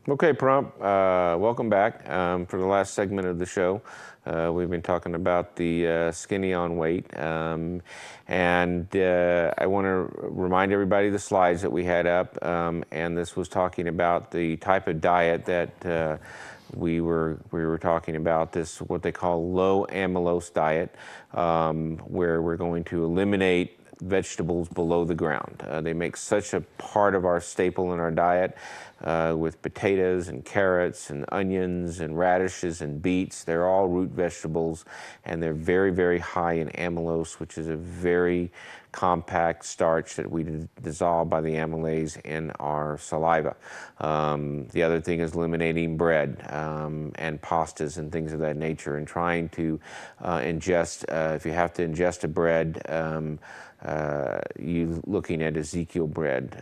Okay, Pahrump, welcome back for the last segment of the show. We've been talking about the skinny on weight, and I want to remind everybody the slides that we had up, and this was talking about the type of diet that we were talking about, this what they call low amylose diet, where we're going to eliminate vegetables below the ground. They make such a part of our staple in our diet, with potatoes and carrots and onions and radishes and beets. They're all root vegetables, and they're very, very high in amylose, which is a very compact starch that we dissolve by the amylase in our saliva. The other thing is eliminating bread and pastas and things of that nature, and trying to ingest, if you have to ingest a bread, you looking at Ezekiel bread,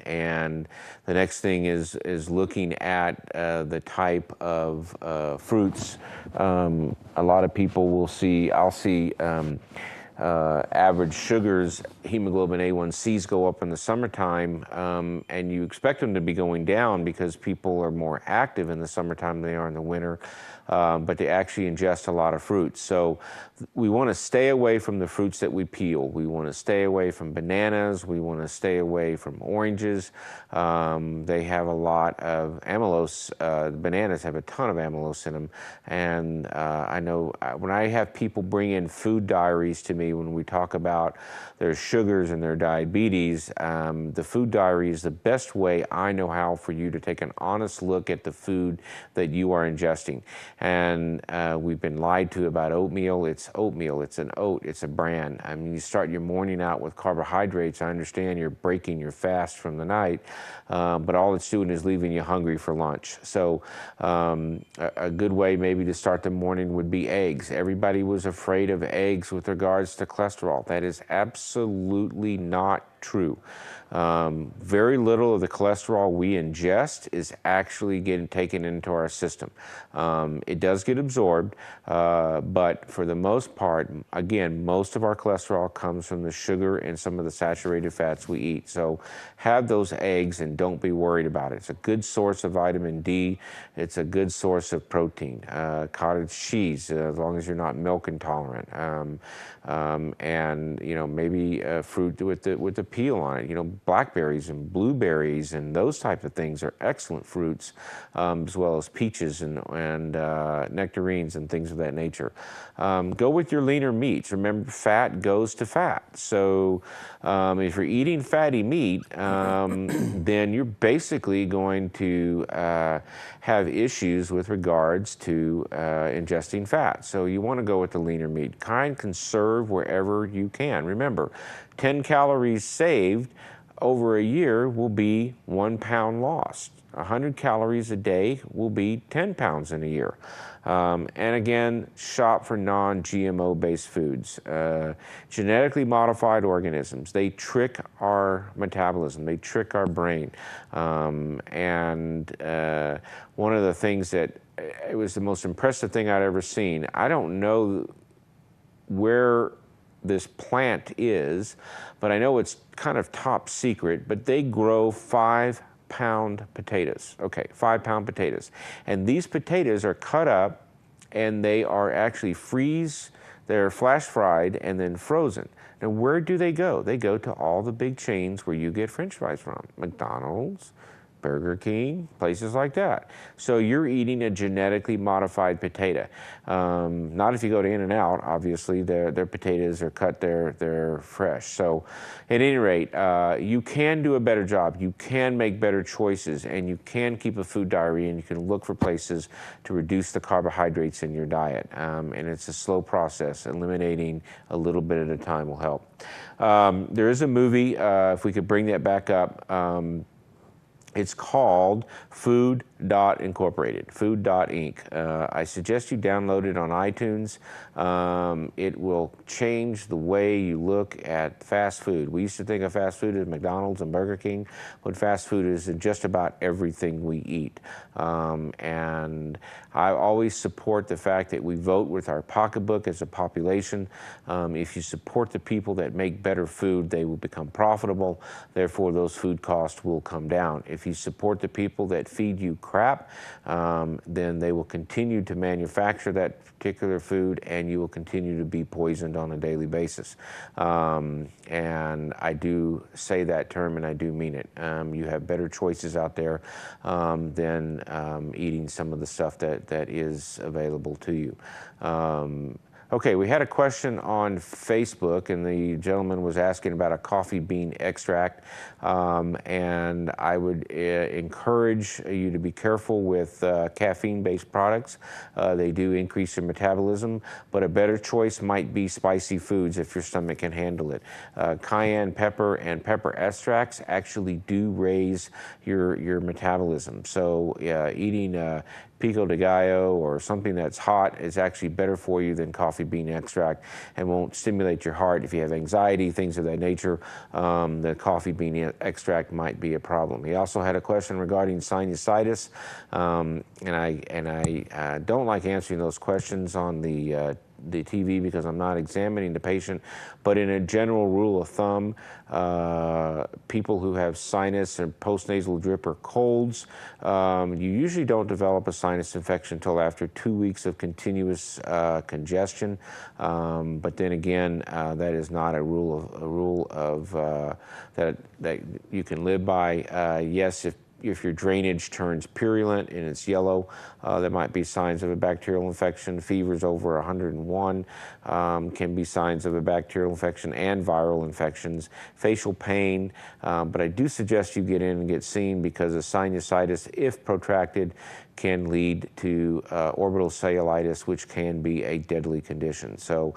and the next thing is looking at the type of fruits. A lot of people will see, I'll see average sugars, hemoglobin A1Cs go up in the summertime, and you expect them to be going down because people are more active in the summertime than they are in the winter, but they actually ingest a lot of fruits. So we want to stay away from the fruits that we peel. We want to stay away from bananas. We want to stay away from oranges. They have a lot of amylose. Bananas have a ton of amylose in them, and I know when I have people bring in food diaries to me, when we talk about their sugars and their diabetes, the food diary is the best way I know how for you to take an honest look at the food that you are ingesting. And we've been lied to about oatmeal. It's oatmeal, it's an oat, it's a bran. I mean, you start your morning out with carbohydrates. I understand you're breaking your fast from the night, but all it's doing is leaving you hungry for lunch. So a good way maybe to start the morning would be eggs. Everybody was afraid of eggs with regards to cholesterol. That is absolutely not true. Very little of the cholesterol we ingest is actually getting taken into our system. It does get absorbed, but for the most part, again, most of our cholesterol comes from the sugar and some of the saturated fats we eat. So have those eggs and don't be worried about it. It's a good source of vitamin D. It's a good source of protein. Cottage cheese, as long as you're not milk intolerant. And maybe fruit with the peel on it. Blackberries and blueberries and those type of things are excellent fruits, as well as peaches and nectarines and things of that nature. Go with your leaner meats. Remember, fat goes to fat. So if you're eating fatty meat, then you're basically going to have issues with regards to ingesting fat. So you want to go with the leaner meat. Conserve wherever you can. Remember, 10 calories saved over a year will be 1 pound lost. 100 calories a day will be 10 pounds in a year. And again, shop for non-GMO based foods. Genetically modified organisms, they trick our metabolism, they trick our brain. And one of the things that, it was the most impressive thing I'd ever seen. I don't know where this plant is, but I know it's kind of top secret, but they grow 5-pound potatoes. Okay, 5-pound potatoes. And these potatoes are cut up and they are actually they're flash fried and then frozen. Now, where do they go? They go to all the big chains where you get French fries from. McDonald's, Burger King, places like that. So you're eating a genetically modified potato. Not if you go to In-N-Out, obviously, their potatoes are cut, they're fresh. So at any rate, you can do a better job. You can make better choices, and you can keep a food diary, and you can look for places to reduce the carbohydrates in your diet. And it's a slow process. Eliminating a little bit at a time will help. There is a movie, if we could bring that back up, it's called Food Incorporated, Food Inc. I suggest you download it on iTunes. It will change the way you look at fast food. We used to think of fast food as McDonald's and Burger King, but fast food is in just about everything we eat. And I always support the fact that we vote with our pocketbook as a population. If you support the people that make better food, they will become profitable. Therefore, those food costs will come down. If you support the people that feed you crap, then they will continue to manufacture that particular food, and you will continue to be poisoned on a daily basis. And I do say that term, and I do mean it. You have better choices out there than eating some of the stuff that is available to you. Okay, we had a question on Facebook, and the gentleman was asking about a coffee bean extract, and I would encourage you to be careful with caffeine-based products. They do increase your metabolism, but a better choice might be spicy foods if your stomach can handle it. Cayenne pepper and pepper extracts actually do raise your metabolism, so eating pico de gallo or something that's hot is actually better for you than coffee bean extract, and won't stimulate your heart. If you have anxiety, things of that nature, the coffee bean extract might be a problem. He also had a question regarding sinusitis, and I don't like answering those questions on the TV because I'm not examining the patient, but in a general rule of thumb, people who have sinus and postnasal drip or colds, you usually don't develop a sinus infection until after 2 weeks of continuous congestion. But then again, that is not a rule of that you can live by. Yes, if your drainage turns purulent and it's yellow, there might be signs of a bacterial infection. Fevers over 101 can be signs of a bacterial infection and viral infections. Facial pain, but I do suggest you get in and get seen, because a sinusitis, if protracted, can lead to orbital cellulitis, which can be a deadly condition. So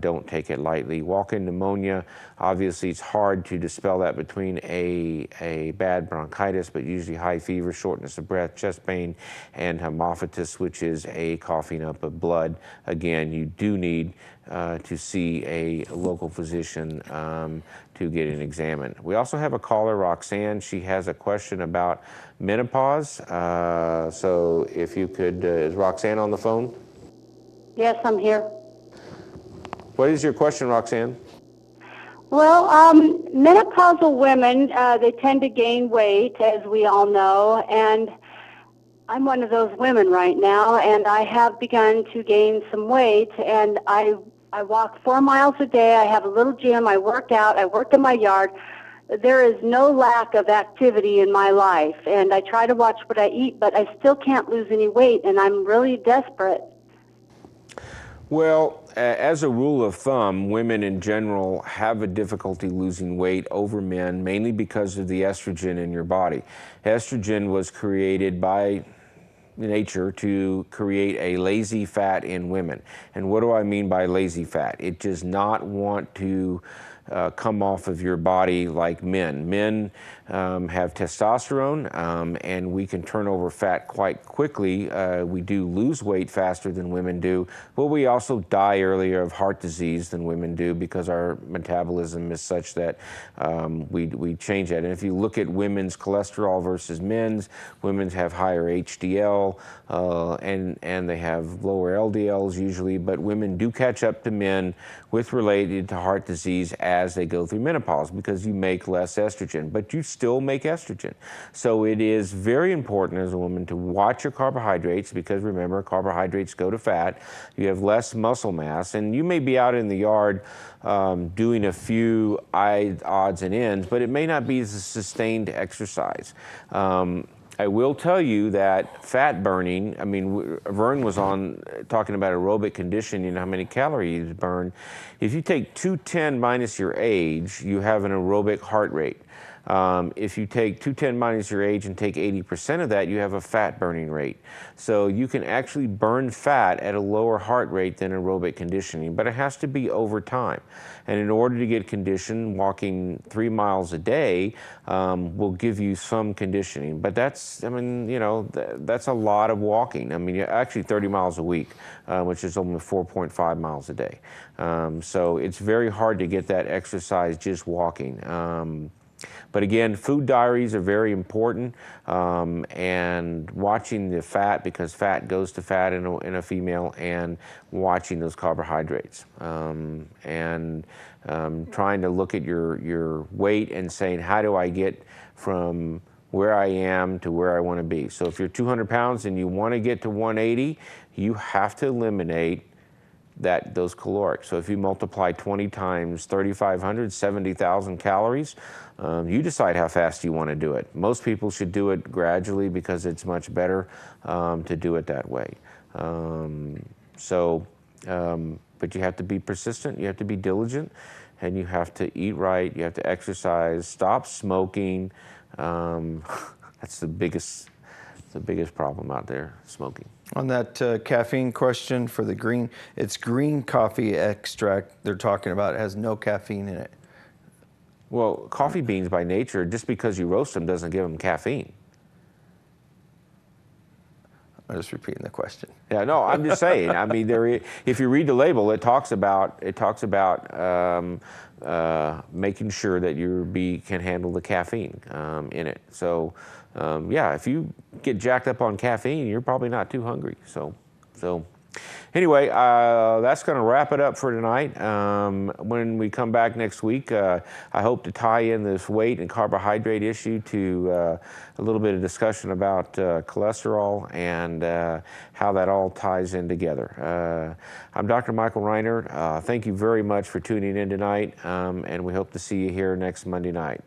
don't take it lightly. Walk-in pneumonia, obviously it's hard to dispel that between a bad bronchitis, but usually high fever, shortness of breath, chest pain, and hemophytus, which is a coughing up of blood. Again, you do need to see a local physician to get an examined. We also have a caller, Roxanne. She has a question about menopause. So if you could, is Roxanne on the phone? Yes, I'm here. What is your question, Roxanne? Well, menopausal women, they tend to gain weight, as we all know, and I'm one of those women right now, and I have begun to gain some weight, and I walk 4 miles a day. I have a little gym. I work out. I work in my yard. There is no lack of activity in my life, and I try to watch what I eat, but I still can't lose any weight, and I'm really desperate. Well, as a rule of thumb, women in general have a difficulty losing weight over men, mainly because of the estrogen in your body. Estrogen was created by nature to create a lazy fat in women. And what do I mean by lazy fat? It does not want to come off of your body like men. Men have testosterone, and we can turn over fat quite quickly. We do lose weight faster than women do, but we also die earlier of heart disease than women do, because our metabolism is such that we change that. And if you look at women's cholesterol versus men's, women's have higher HDL, and they have lower LDLs usually, but women do catch up to men with related to heart disease as they go through menopause, because you make less estrogen, but you still make estrogen. So it is very important as a woman to watch your carbohydrates, because remember, carbohydrates go to fat. You have less muscle mass, and you may be out in the yard doing a few odds and ends, but it may not be as a sustained exercise. I will tell you that fat burning, I mean, Vern was on talking about aerobic conditioning and how many calories you burn. If you take 210 minus your age, you have an aerobic heart rate. If you take 210 minus your age and take 80% of that, you have a fat burning rate. So you can actually burn fat at a lower heart rate than aerobic conditioning, but it has to be over time. And in order to get conditioned, walking 3 miles a day will give you some conditioning. But that's, I mean, you know, that's a lot of walking. I mean, actually 30 miles a week, which is only 4.5 miles a day. So it's very hard to get that exercise just walking. But again, food diaries are very important, and watching the fat, because fat goes to fat in a female, and watching those carbohydrates, and trying to look at your weight and saying, how do I get from where I am to where I want to be. So if you're 200 pounds and you want to get to 180, you have to eliminate those caloric. So if you multiply 20 times 3,500, 70,000 calories, you decide how fast you want to do it. Most people should do it gradually because it's much better to do it that way. But you have to be persistent, you have to be diligent, and you have to eat right, you have to exercise, stop smoking. That's the biggest problem out there, smoking. On that caffeine question for the green, it's green coffee extract they're talking about. It has no caffeine in it. Well, coffee beans by nature, just because you roast them doesn't give them caffeine. I'm just repeating the question. Yeah, no, I'm just saying. I mean, if you read the label, it talks about making sure that your bee can handle the caffeine in it. So, yeah, if you get jacked up on caffeine, you're probably not too hungry. So anyway, that's going to wrap it up for tonight. When we come back next week, I hope to tie in this weight and carbohydrate issue to a little bit of discussion about cholesterol and how that all ties in together. I'm Dr. Michael Reiner. Thank you very much for tuning in tonight, and we hope to see you here next Monday night.